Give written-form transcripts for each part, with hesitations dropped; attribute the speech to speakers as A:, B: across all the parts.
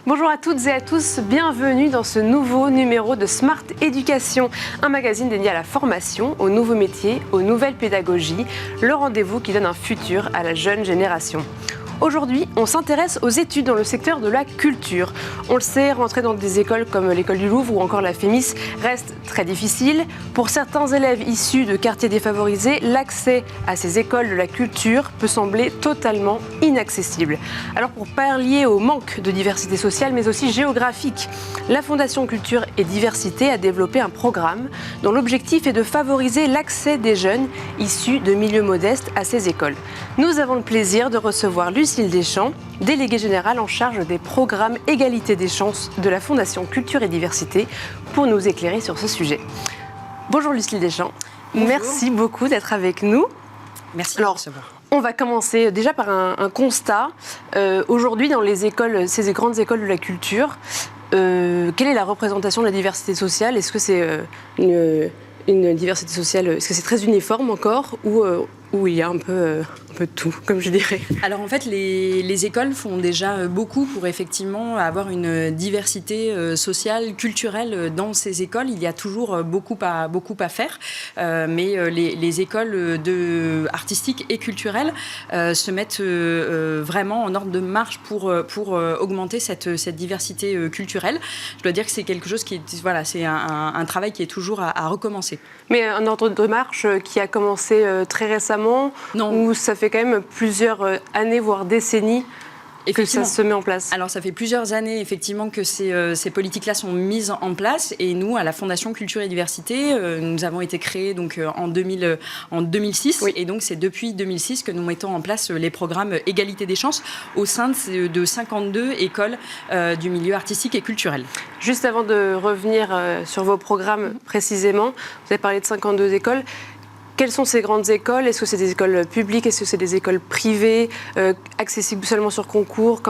A: Bonjour à toutes et à tous, bienvenue dans ce nouveau numéro de Smart Éducation, un magazine dédié à la formation, aux nouveaux métiers, aux nouvelles pédagogies, le rendez-vous qui donne un futur à la jeune génération. Aujourd'hui, on s'intéresse aux études dans le secteur de la culture. On le sait, rentrer dans des écoles comme l'école du Louvre ou encore la FEMIS reste très difficile. Pour certains élèves issus de quartiers défavorisés, l'accès à ces écoles de la culture peut sembler totalement inaccessible. Alors pour pallier au manque de diversité sociale mais aussi géographique, la Fondation Culture et Diversité a développé un programme dont l'objectif est de favoriser l'accès des jeunes issus de milieux modestes à ces écoles. Nous avons le plaisir de recevoir Lucille Deschamps, déléguée générale en charge des programmes Égalité des chances de la Fondation Culture et Diversité, pour nous éclairer sur ce sujet. Bonjour Lucille Deschamps, bonjour. Merci beaucoup d'être avec nous.
B: Merci de recevoir.
A: On va commencer déjà par un constat. Aujourd'hui, dans les écoles, ces grandes écoles de la culture, quelle est la représentation de la diversité sociale ? Est-ce que c'est une diversité sociale, est-ce que c'est très uniforme encore ou il y a un peu de tout, comme je dirais?
B: Alors en fait, les écoles font déjà beaucoup pour effectivement avoir une diversité sociale, culturelle dans ces écoles. Il y a toujours beaucoup à faire, mais les écoles artistiques et culturelles se mettent vraiment en ordre de marche pour augmenter cette diversité culturelle. Je dois dire que c'est quelque chose qui est, voilà, c'est un travail qui est toujours à recommencer.
A: Mais un ordre de marche qui a commencé très récemment, ou ça fait quand même plusieurs années, voire décennies que ça se met en place?
B: Alors, ça fait plusieurs années, effectivement, que ces politiques-là sont mises en place. Et nous, à la Fondation Culture et Diversité, nous avons été créés donc, en 2006. Oui. Et donc, c'est depuis 2006 que nous mettons en place les programmes Égalité des chances au sein de 52 écoles du milieu artistique et culturel.
A: Juste avant de revenir sur vos programmes précisément, vous avez parlé de 52 écoles. Quelles sont ces grandes écoles? Est-ce que c'est des écoles publiques? Est-ce que c'est des écoles privées, accessibles seulement sur concours?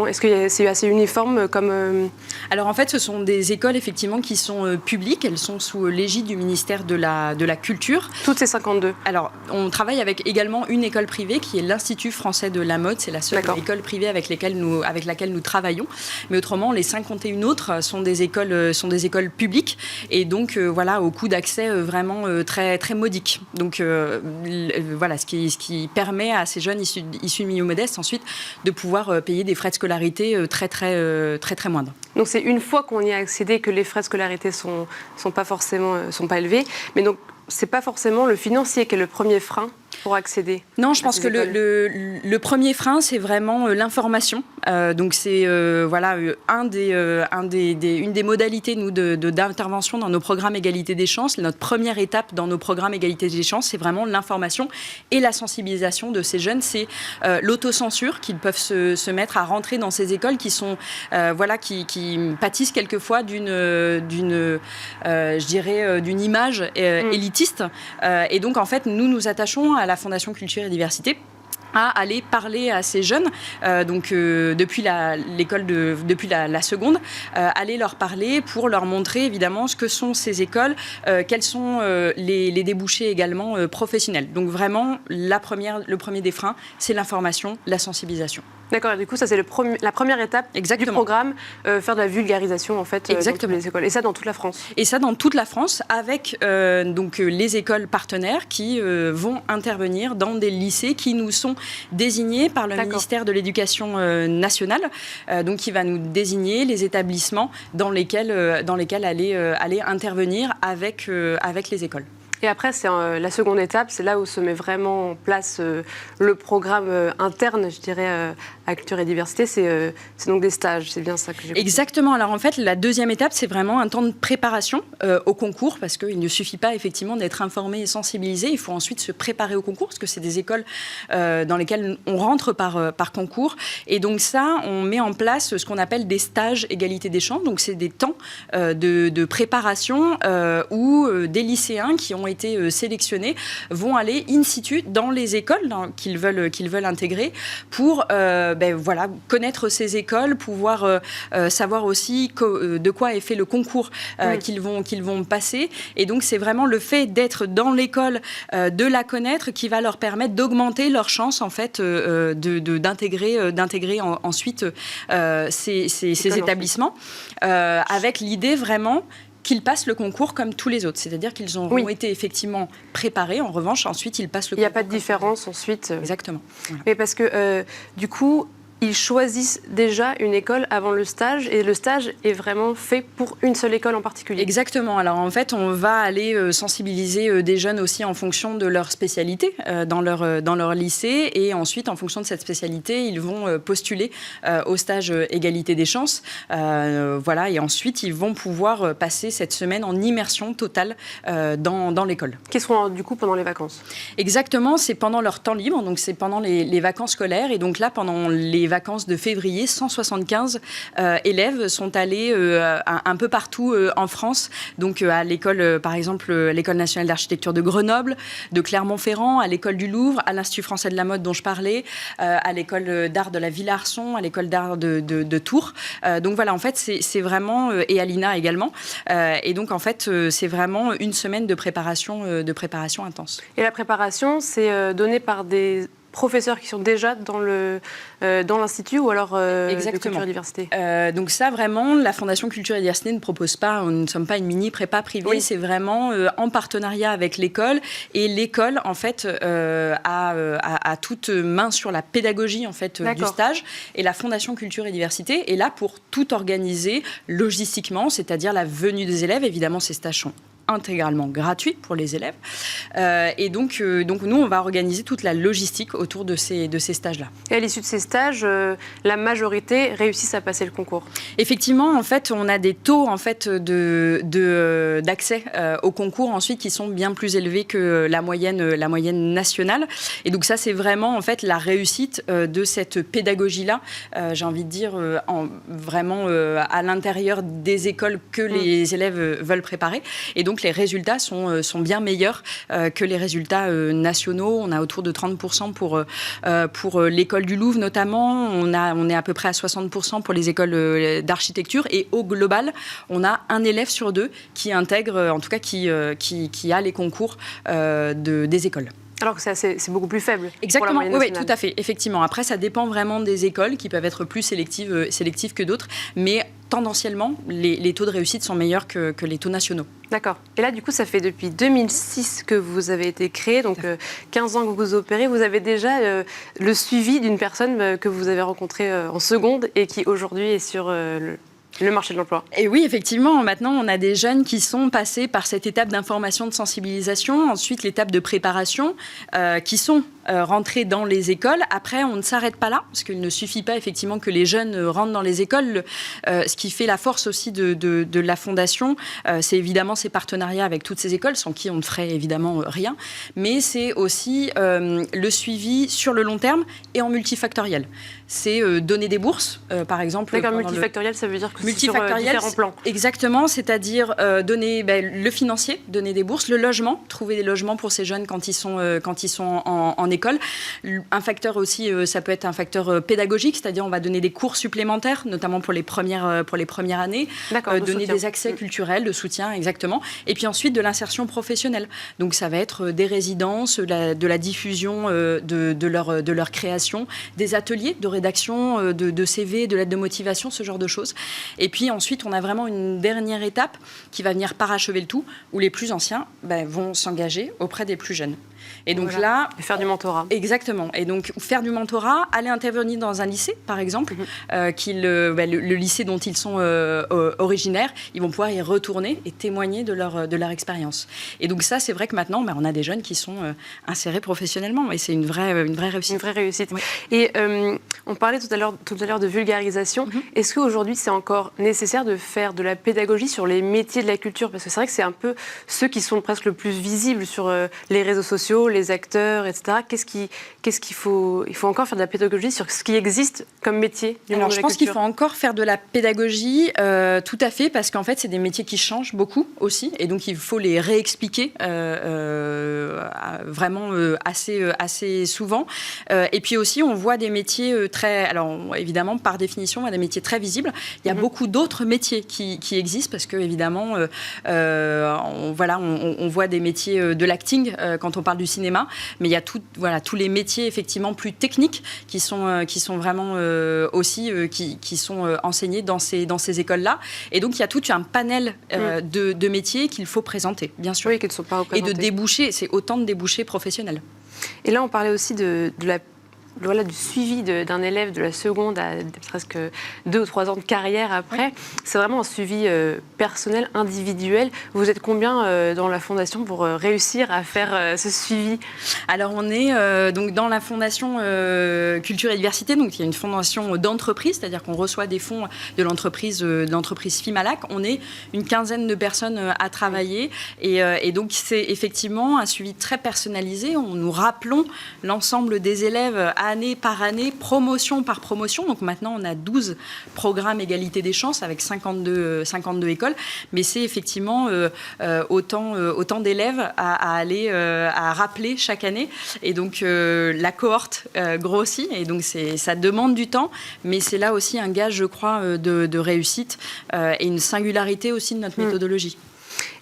A: Est-ce que c'est assez uniforme comme...
B: Alors en fait, ce sont des écoles effectivement qui sont publiques. Elles sont sous l'égide du ministère de la Culture.
A: Toutes ces 52?
B: Alors, on travaille avec également une école privée qui est l'Institut français de la mode. C'est la seule école privée avec laquelle nous travaillons. Mais autrement, les 51 autres sont des écoles publiques. Et donc, voilà, au coût d'accès vraiment très, très modique. Donc voilà, ce qui permet à ces jeunes issus de milieux modestes ensuite de pouvoir payer des frais de scolarité très moindres.
A: Donc c'est une fois qu'on y a accédé que les frais de scolarité sont pas élevés, mais donc c'est pas forcément le financier qui est le premier frein pour accéder?
B: Non, je pense que le premier frein, c'est vraiment l'information. Donc c'est voilà, une des modalités nous d'intervention dans nos programmes Égalité des chances. Notre première étape dans nos programmes Égalité des chances, c'est vraiment l'information et la sensibilisation de ces jeunes. C'est l'autocensure qu'ils peuvent se mettre à rentrer dans ces écoles qui sont qui pâtissent quelquefois d'une image élitiste. Et donc en fait, nous attachons à la Fondation Culture et Diversité à aller parler à ces jeunes, depuis la seconde, aller leur parler pour leur montrer évidemment ce que sont ces écoles, quels sont les débouchés également professionnels. Donc vraiment, le premier des freins, c'est l'information, la sensibilisation.
A: D'accord, et du coup, ça c'est la première étape du programme, faire de la vulgarisation en fait dans toutes les écoles. Et ça dans toute la France?
B: Et ça dans toute la France, avec les écoles partenaires qui vont intervenir dans des lycées qui nous sont désignés par le ministère de l'Éducation nationale, donc qui va nous désigner les établissements dans lesquels aller intervenir avec les écoles.
A: Et après, c'est la seconde étape, c'est là où se met vraiment en place le programme interne, je dirais, à Culture et Diversité. C'est donc des stages, c'est bien ça que j'ai compris.
B: Exactement. Alors en fait, la deuxième étape, c'est vraiment un temps de préparation au concours, parce qu'il ne suffit pas effectivement d'être informé et sensibilisé. Il faut ensuite se préparer au concours, parce que c'est des écoles dans lesquelles on rentre par concours. Et donc ça, on met en place ce qu'on appelle des stages Égalité des chances. Donc c'est des temps de préparation où des lycéens qui ont ont été sélectionnés vont aller in situ dans les écoles qu'ils veulent intégrer pour connaître ces écoles, pouvoir savoir aussi de quoi est fait le concours qu'ils vont passer. Et donc, c'est vraiment le fait d'être dans l'école, de la connaître, qui va leur permettre d'augmenter leurs chances, en fait, d'intégrer ensuite ces établissements, avec l'idée vraiment qu'ils passent le concours comme tous les autres. C'est-à-dire qu'ils auront été effectivement préparés. En revanche, ensuite, ils passent le concours.
A: Il n'y a pas de différence ensuite.
B: Exactement. Voilà.
A: Mais parce que, du coup, ils choisissent déjà une école avant le stage et le stage est vraiment fait pour une seule école en particulier.
B: Exactement. Alors en fait, on va aller sensibiliser des jeunes aussi en fonction de leur spécialité dans leur lycée, et ensuite en fonction de cette spécialité, ils vont postuler au stage égalité des chances. Et ensuite ils vont pouvoir passer cette semaine en immersion totale dans l'école.
A: Qui seront du coup pendant les vacances.
B: Exactement, c'est pendant leur temps libre, donc c'est pendant les vacances scolaires, et donc là pendant les vacances de février, 175 élèves sont allés un peu partout en France, donc à l'école, par exemple, l'École nationale d'architecture de Grenoble, de Clermont-Ferrand, à l'École du Louvre, à l'Institut français de la mode dont je parlais, à l'École d'art de la Villa-Arson, à l'École d'art de Tours. Donc voilà, en fait, c'est vraiment, et à l'INA également. Et donc, en fait, c'est vraiment une semaine de préparation intense.
A: Et la préparation, c'est donné par des professeurs qui sont déjà dans l'institut ou alors de Culture et Diversité.
B: Donc ça, vraiment, la Fondation Culture et Diversité ne propose pas, nous ne sommes pas une mini-prépa privée, oui. C'est vraiment en partenariat avec l'école, et l'école, en fait, a toute main sur la pédagogie, en fait, du stage, et la Fondation Culture et Diversité est là pour tout organiser logistiquement, c'est-à-dire la venue des élèves. Évidemment, ces stages sont intégralement gratuit pour les élèves. Et donc, nous, on va organiser toute la logistique autour de ces stages-là.
A: Et à l'issue de ces stages, la majorité réussissent à passer le concours.
B: Effectivement, en fait, on a des taux en fait, d'accès au concours ensuite qui sont bien plus élevés que la moyenne nationale. Et donc ça, c'est vraiment en fait la réussite de cette pédagogie-là, j'ai envie de dire, vraiment à l'intérieur des écoles que les élèves veulent préparer. Et donc, les résultats sont bien meilleurs que les résultats nationaux. On a autour de 30% pour l'école du Louvre notamment. On est à peu près à 60% pour les écoles d'architecture. Et au global, on a un élève sur deux qui intègre, en tout cas qui a les concours des écoles.
A: Alors que c'est beaucoup plus faible.
B: Exactement, oui, tout à fait, effectivement. Après, ça dépend vraiment des écoles qui peuvent être plus sélectives que d'autres. Mais tendanciellement, les taux de réussite sont meilleurs que les taux nationaux.
A: D'accord. Et là, du coup, ça fait depuis 2006 que vous avez été créé, donc 15 ans que vous opérez. Vous avez déjà le suivi d'une personne que vous avez rencontrée en seconde et qui aujourd'hui est sur le marché de l'emploi.
B: Et oui, effectivement, maintenant, on a des jeunes qui sont passés par cette étape d'information, de sensibilisation, ensuite l'étape de préparation, qui sont rentrés dans les écoles. Après, on ne s'arrête pas là, parce qu'il ne suffit pas effectivement que les jeunes rentrent dans les écoles. Ce qui fait la force aussi de la Fondation, c'est évidemment ces partenariats avec toutes ces écoles, sans qui on ne ferait évidemment rien, mais c'est aussi le suivi sur le long terme et en multifactoriel. C'est donner des bourses, par exemple.
A: D'accord, multifactoriel, ça veut dire que c'est sur différents plans.
B: Exactement, c'est-à-dire donner le financier, donner des bourses, le logement, trouver des logements pour ces jeunes quand ils sont en école. Un facteur aussi, ça peut être un facteur pédagogique, c'est-à-dire on va donner des cours supplémentaires, notamment pour les premières années. Donner des accès culturels, de soutien, exactement. Et puis ensuite de l'insertion professionnelle. Donc ça va être des résidences, de la diffusion de leur création, des ateliers de rédaction, de CV, de lettres de motivation, ce genre de choses. Et puis ensuite, on a vraiment une dernière étape qui va venir parachever le tout, où les plus anciens vont s'engager auprès des plus jeunes. Et donc là...
A: Et faire du mentorat.
B: Exactement. Et donc, faire du mentorat, aller intervenir dans un lycée, par exemple, le lycée dont ils sont originaires, ils vont pouvoir y retourner et témoigner de leur expérience. Et donc ça, c'est vrai que maintenant, on a des jeunes qui sont insérés professionnellement. Et c'est une vraie réussite.
A: Une vraie réussite.
B: Oui.
A: Et on parlait tout à l'heure de vulgarisation. Est-ce qu'aujourd'hui, c'est encore nécessaire de faire de la pédagogie sur les métiers de la culture? Parce que c'est vrai que c'est un peu ceux qui sont presque le plus visibles sur les réseaux sociaux, les acteurs, etc. qu'est-ce qu'il faut? Il faut encore faire de la pédagogie sur ce qui existe comme métier du monde de la culture.
B: Je pense qu'il faut encore faire de la pédagogie, tout à fait, parce qu'en fait, c'est des métiers qui changent beaucoup aussi, et donc il faut les réexpliquer vraiment assez souvent. Et puis aussi, on voit des métiers alors évidemment, par définition, on voit des métiers très visibles. Il y a beaucoup d'autres métiers qui existent, parce que évidemment, on voit des métiers de l'acting quand on parle du cinéma, mais il y a tous les métiers effectivement plus techniques qui sont vraiment aussi qui sont enseignés dans ces écoles-là. Et donc il y a tout un panel de métiers qu'il faut présenter, bien sûr,
A: oui, qui ne sont pas représentés.
B: Et de débouchés, c'est autant de débouchés professionnels.
A: Et là, on parlait aussi du suivi d'un élève de la seconde à presque 2 ou 3 ans de carrière après. Oui. C'est vraiment un suivi personnel, individuel. Vous êtes combien dans la Fondation pour réussir à faire ce suivi?
B: Alors, on est donc dans la Fondation Culture et Diversité. Donc, il y a une fondation d'entreprise, c'est-à-dire qu'on reçoit des fonds de l'entreprise Fimalac. On est une quinzaine de personnes à travailler. Et donc, c'est effectivement un suivi très personnalisé. Nous rappelons l'ensemble des élèves année par année, promotion par promotion. Donc maintenant, on a 12 programmes égalité des chances avec 52 écoles. Mais c'est effectivement autant d'élèves à rappeler chaque année. Et donc, la cohorte grossit. Et donc, ça demande du temps. Mais c'est là aussi un gage, je crois, de réussite et une singularité aussi de notre méthodologie.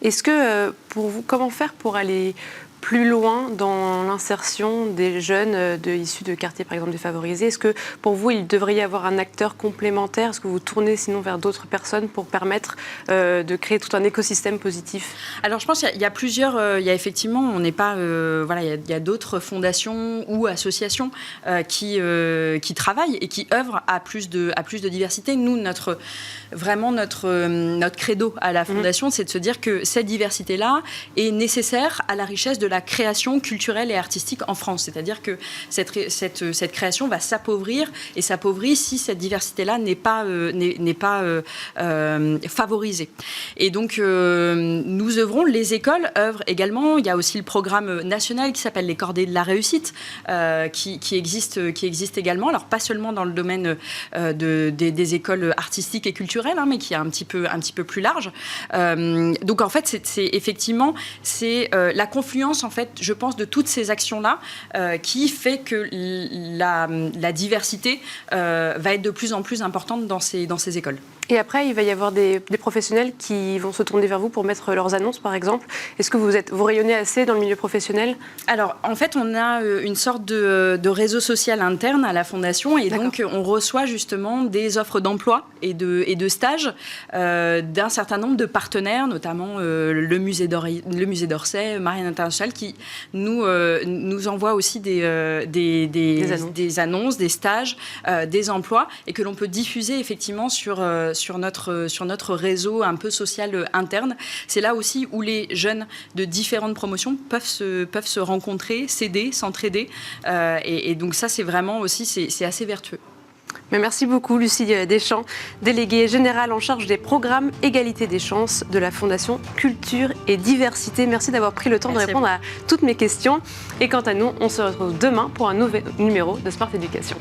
A: Est-ce que, pour vous, comment faire pour aller plus loin dans l'insertion des jeunes issus de quartiers, par exemple, défavorisés? Est-ce que, pour vous, il devrait y avoir un acteur complémentaire? Est-ce que vous tournez sinon vers d'autres personnes pour permettre de créer tout un écosystème positif?
B: Alors, je pense qu'il y a plusieurs... il y a effectivement, on n'est pas... il y a d'autres fondations ou associations qui travaillent et qui œuvrent à plus de diversité. Nous, notre credo à la Fondation, c'est de se dire que cette diversité-là est nécessaire à la richesse de la création culturelle et artistique en France. C'est-à-dire que cette création va s'appauvrir et s'appauvrit si cette diversité-là n'est pas favorisée. Et donc, nous œuvrons, les écoles œuvrent également. Il y a aussi le programme national qui s'appelle les Cordées de la réussite, qui existe également. Alors, pas seulement dans le domaine des écoles artistiques et culturelles, mais qui est un petit peu plus large. Donc, en fait, c'est effectivement la confluence, en fait, je pense, de toutes ces actions-là qui fait que la diversité va être de plus en plus importante dans ces écoles.
A: Et après, il va y avoir des professionnels qui vont se tourner vers vous pour mettre leurs annonces, par exemple. Est-ce que vous rayonnez assez dans le milieu professionnel? Alors, en fait, on a une sorte de réseau social interne à la Fondation. Et donc, on reçoit justement des offres d'emploi et de stages d'un certain nombre de partenaires, notamment le musée d'Orsay, Marianne International, qui nous envoie aussi des annonces, des stages, des emplois, et que l'on peut diffuser effectivement sur notre réseau un peu social interne. C'est là aussi où les jeunes de différentes promotions peuvent se rencontrer, s'aider, s'entraider. Et donc ça, c'est vraiment aussi, c'est assez vertueux. Mais merci beaucoup, Lucie Deschamps, déléguée générale en charge des programmes Égalité des chances de la Fondation Culture et Diversité. Merci d'avoir pris le temps de répondre à toutes mes questions. Et quant à nous, on se retrouve demain pour un nouvel numéro de Smart Éducation.